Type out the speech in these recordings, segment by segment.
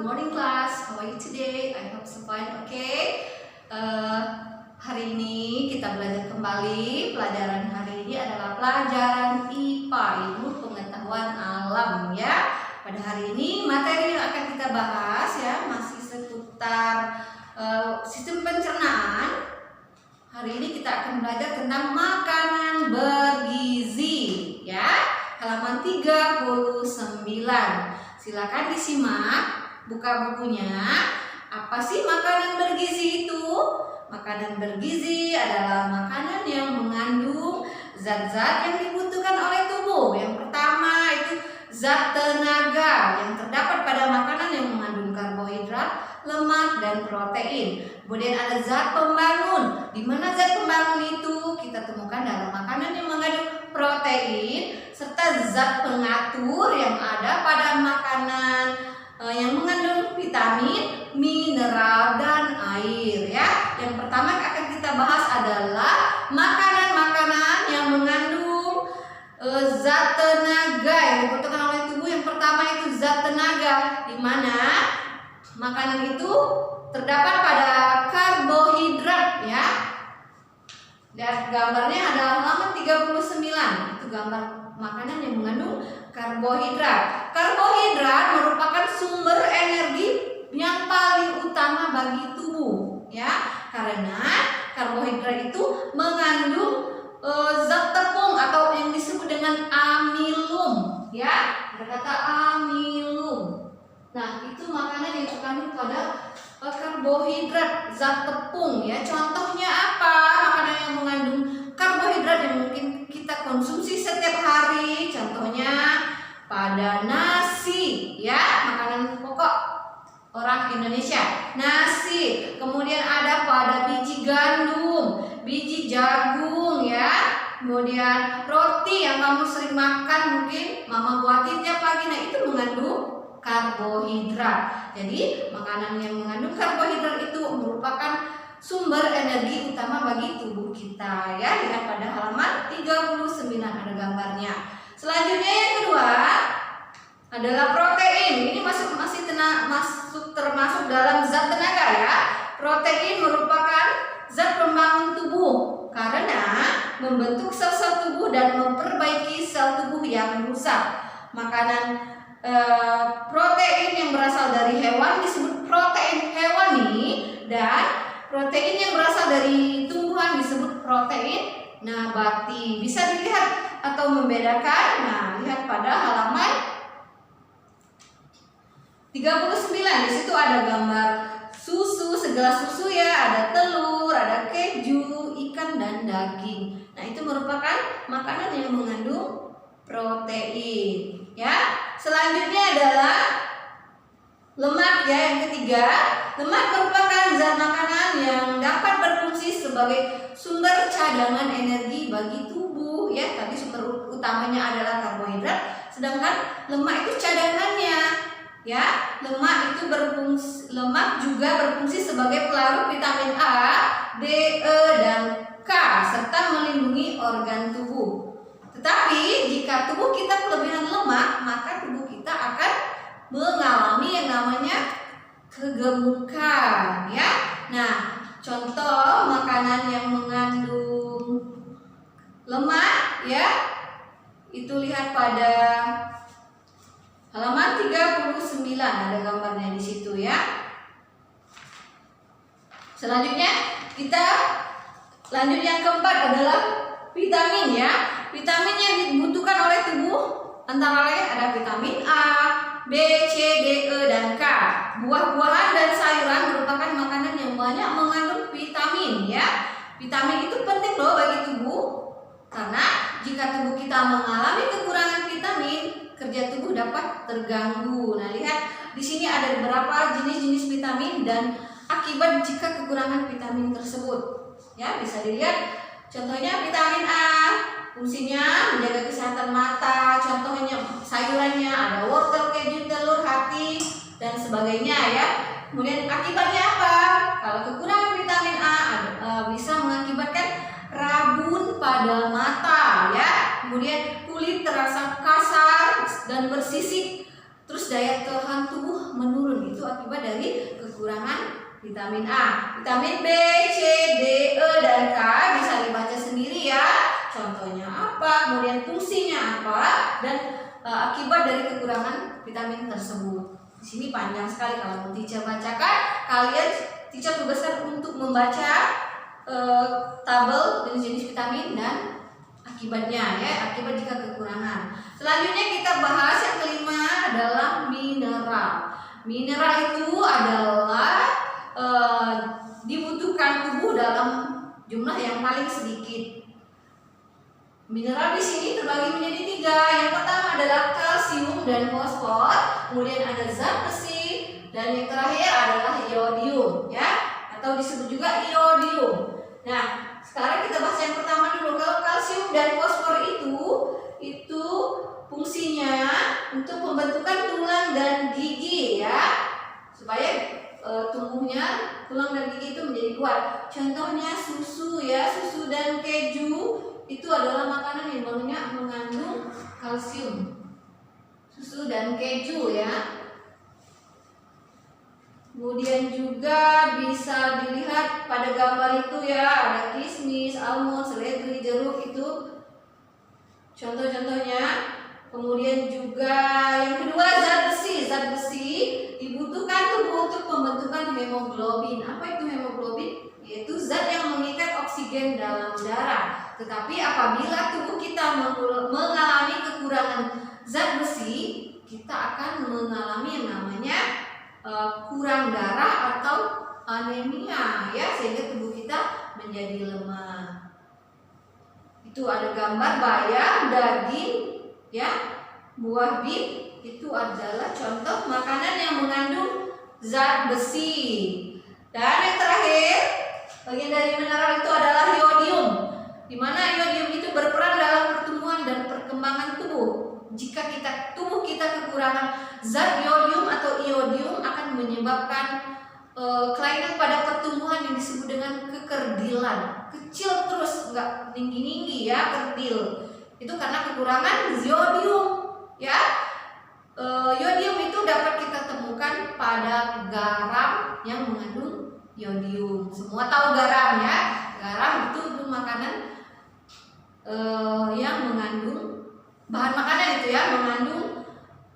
morning class. How are you today? I hope so fine. Okay. Hari ini kita belajar kembali. Pelajaran hari ini adalah pelajaran IPA, Ilmu Pengetahuan Alam ya. Pada hari ini materi yang akan kita bahas ya masih seputar sistem pencernaan. Hari ini kita akan belajar tentang makanan bergizi ya. Halaman 39. Silakan disimak, buka bukunya. Apa sih makanan bergizi itu? Makanan bergizi adalah makanan yang mengandung zat-zat yang dibutuhkan oleh tubuh. Yang pertama itu zat tenaga yang terdapat pada makanan yang mengandung karbohidrat, lemak, dan protein. Kemudian ada zat pembangun, di mana zat pembangun itu kita temukan dalam makanan yang mengandung protein, serta zat pengatur yang ada pada makanan yang mengandung vitamin, mineral, dan air ya. Yang pertama akan kita bahas adalah makanan-makanan yang mengandung zat tenaga yang dibutuhkan oleh tubuh. Yang pertama itu zat tenaga, di mana makanan itu terdapat pada karbohidrat ya. Dan gambarnya adalah halaman 39. Itu gambar makanan yang mengandung karbohidrat. Karbohidrat merupakan sumber energi yang paling utama bagi tubuh ya. Karena karbohidrat itu mengandung zat tepung atau yang disebut dengan amilum ya. Ada kata amilum. Nah, itu makanan yang terkandung pada karbohidrat, zat tepung ya. Contohnya apa? Makanan yang mengandung karbohidrat yang mungkin kita konsumsi setiap hari. Contohnya pada nasi ya, makanan pokok orang Indonesia. Nasi. Kemudian ada pada biji gandum, biji jagung ya. Kemudian roti yang kamu sering makan mungkin mama buatin tiap pagi. Nah, itu mengandung karbohidrat. Jadi makanan yang mengandung karbohidrat itu merupakan sumber energi utama bagi tubuh kita ya. Lihat pada halaman 39 ada gambarnya. Selanjutnya yang kedua adalah protein. Ini masuk termasuk dalam zat tenaga ya. Protein merupakan zat pembangun tubuh karena membentuk sel-sel tubuh dan memperbaiki sel tubuh yang rusak. Makanan protein yang berasal dari hewan disebut protein hewani, dan protein yang berasal dari tumbuhan disebut protein nabati. Bisa dilihat atau membedakan. Nah, lihat pada halaman 39. Di situ ada gambar susu, segelas susu ya, ada telur, ada keju, ikan, dan daging. Nah, itu merupakan makanan yang mengandung protein ya. Selanjutnya adalah lemak ya, yang ketiga. Lemak merupakan zat makanan yang dapat berfungsi sebagai sumber cadangan energi bagi tubuh ya. Tadi sumber utamanya adalah karbohidrat, sedangkan lemak itu cadangannya ya. Lemak juga berfungsi sebagai pelarut vitamin A, D, E, dan K serta melindungi organ tubuh. Tetapi jika tubuh kita kelebihan lemak, maka tubuh kita akan mengalami yang namanya kegemukan ya. Nah, contoh makanan yang mengandung lemak ya, itu lihat pada halaman 39 ada gambarnya di situ ya. Selanjutnya kita lanjut yang keempat adalah vitamin ya. Vitamin yang dibutuhkan oleh tubuh antara lain ada vitamin A, B, C, D, E, dan K. Buah-buahan dan sayuran merupakan makanan yang banyak mengandung vitamin ya. Vitamin itu penting loh bagi tubuh, karena jika tubuh kita mengalami kekurangan vitamin, kerja tubuh dapat terganggu. Nah, lihat di sini ada beberapa jenis-jenis vitamin dan akibat jika kekurangan vitamin tersebut. Ya, bisa dilihat. Contohnya vitamin A, fungsinya menjaga kesehatan mata. Contohnya sayurannya ada wortel, keju, telur, hati, dan sebagainya ya. Kemudian akibatnya apa? Kalau kekurangan vitamin A bisa mengakibatkan rabun pada mata ya. Kemudian kulit terasa kasar dan bersisik. Terus daya tahan tubuh menurun. Itu akibat dari kekurangan vitamin A. Vitamin B, C, D, E, dan K bisa dibaca sendiri ya. Contohnya apa, kemudian fungsinya apa, dan akibat dari kekurangan vitamin tersebut. Di sini panjang sekali kalau mau teacher bacakan. Kalian teacher tugaskan untuk membaca tabel jenis-jenis vitamin dan akibatnya ya, akibat jika kekurangan. Selanjutnya kita bahas yang kelima adalah mineral. Mineral itu adalah dibutuhkan tubuh dalam jumlah yang paling sedikit. Mineral di sini terbagi menjadi 3. Yang pertama adalah kalsium dan fosfor, kemudian ada zat besi, dan yang terakhir adalah iodium ya, atau disebut juga iodium. Nah, sekarang kita bahas yang pertama dulu. Kalau kalsium dan fosfor itu fungsinya untuk pembentukan tulang dan gigi ya, supaya tumbuhnya tulang dan gigi itu menjadi kuat. Contohnya susu ya, susu dan keju itu adalah makanan yang banyak mengandung kalsium. Susu dan keju ya. Kemudian juga bisa dilihat pada gambar itu ya, ada kismis, almond, seledri, jeruk, itu contoh-contohnya. Kemudian juga yang kedua zat besi. Zat besi dibutuhkan tubuh untuk pembentukan hemoglobin. Apa itu hemoglobin? Yaitu zat yang mengikat oksigen dalam darah. Tetapi apabila tubuh kita mengalami kekurangan zat besi, kita akan mengalami yang namanya kurang darah atau anemia ya, sehingga tubuh kita menjadi lemah. Itu ada gambar bayam, daging ya, buah bit, itu adalah contoh makanan yang mengandung zat besi. Dan yang terakhir, bagian dari mineral itu adalah iodium, di mana iodium itu berperan dalam pertumbuhan dan perkembangan tubuh. Jika tubuh kita kekurangan zat iodium atau iodium, akan menyebabkan kelainan pada pertumbuhan yang disebut dengan kekerdilan. Kecil terus, nggak tinggi-tinggi ya, kerdil. Itu karena kekurangan iodium ya. Iodium itu dapat kita temukan pada garam yang mengandung iodium. Semua tahu garam ya. Garam itu makanan yang mengandung bahan makanan itu ya, mengandung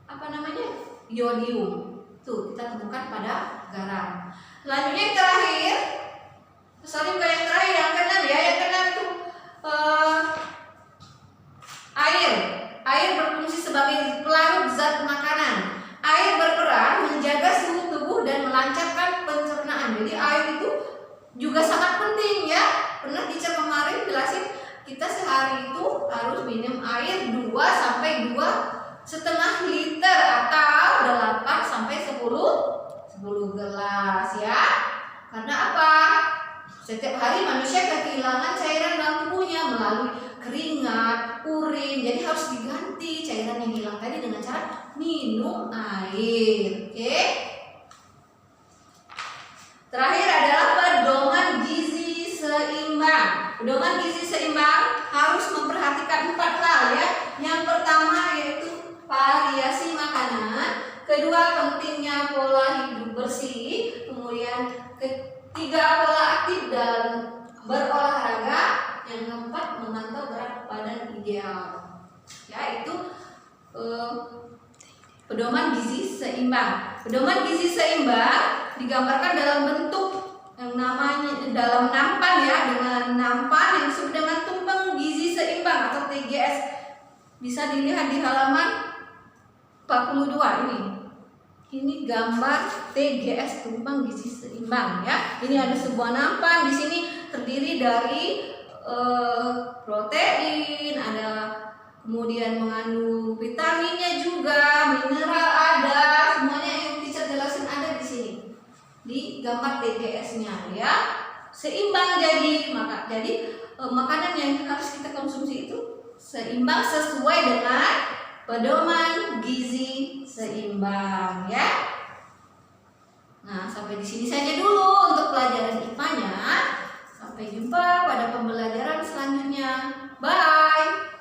apa namanya, iodium. Tuh kita temukan pada garam. Selanjutnya yang terakhir, sorry bukan yang terakhir, yang keenam ya. Yang keenam itu air. Air berfungsi sebagai pelarut zat makanan. Air berperan menjaga suhu tubuh dan melancarkan pencernaan. Jadi air itu juga sangat penting ya. Pernah teacher kemarin jelasin, kita sehari itu harus minum air 2 sampai 2,5 liter atau 8 sampai 10 gelas ya. Karena apa? Setiap hari manusia kehilangan cairan dalam tubuhnya melalui keringat, urin. Jadi harus diganti cairan yang hilang tadi dengan cara minum air. Oke? Terakhir adalah pedoman gizi seimbang. Pedoman gizi seimbang harus memperhatikan 4 hal ya. Yang pertama yaitu variasi makanan. Kedua, pentingnya pola hidup bersih. Kemudian ketiga, pola aktif dan berolahraga. Yang keempat, memantau berat badan ideal. Ya, itu pedoman gizi seimbang. Pedoman gizi seimbang digambarkan dalam bentuk yang namanya dalam nampan ya, dengan nampan yang disebut dengan tumpeng gizi seimbang atau TGS. Bisa dilihat di halaman 42 ini. Ini gambar TGS, tumpeng gizi seimbang ya. Ini ada sebuah nampan, di sini terdiri dari protein, ada kemudian mengandung vitaminnya juga, mineral ada, semuanya yang teacher jelasin ada di sini di gambar TGS-nya ya. Seimbang jadi makanan yang harus kita konsumsi itu seimbang sesuai dengan pedoman gizi seimbang ya. Nah, sampai di sini saja dulu untuk pelajaran IPA-nya. Sampai jumpa pada pembelajaran selanjutnya. Bye.